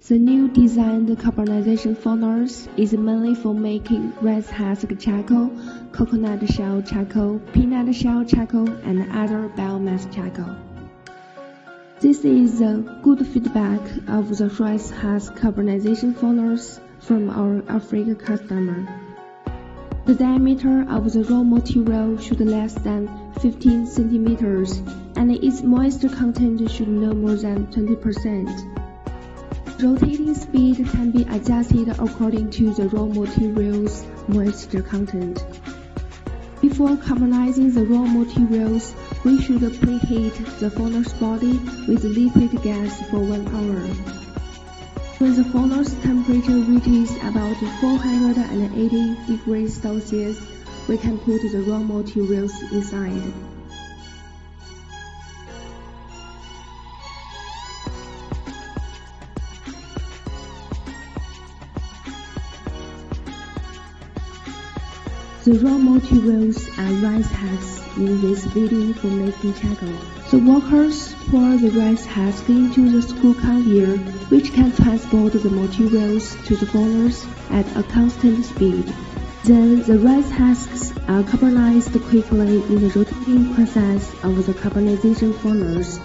The new designed carbonization furnace is mainly for making rice husk charcoal, coconut shell charcoal, peanut shell charcoal, and other biomass charcoal. This is the good feedback of the rice husk carbonization furnace from our African customer. The diameter of the raw material should less than 15 centimeters, and its moisture content should no more than 20%. Rotating speed can be adjusted according to the raw material's moisture content. Before carbonizing the raw materials, we should preheat the furnace body with liquid gas for 1 hour. When the furnace temperature reaches about 480 degrees Celsius, we can put the raw materials inside. The raw materials are rice husks in this video for making charcoal. The workers pour the rice husk into the screw conveyor, which can transport the materials to the furnace at a constant speed. Then the rice husks are carbonized quickly in the rotating process of the carbonization furnace.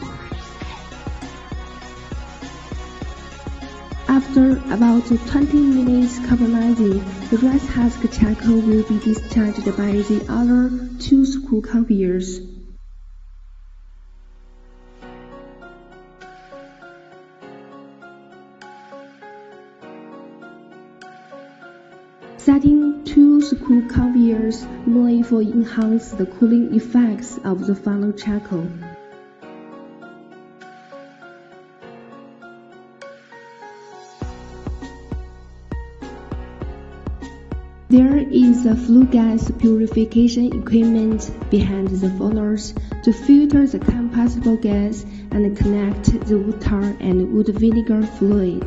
After about 20 minutes carbonizing, the rice husk charcoal will be discharged by the other 2 screw conveyors. Setting 2 screw conveyors mainly for enhance the cooling effects of the final charcoal. There is a flue gas purification equipment behind the furnace to filter the combustible gas and connect the wood tar and wood vinegar fluid.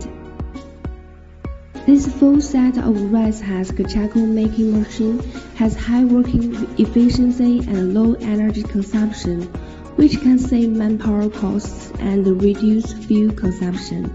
This full set of rice husk charcoal making machine has high working efficiency and low energy consumption, which can save manpower costs and reduce fuel consumption.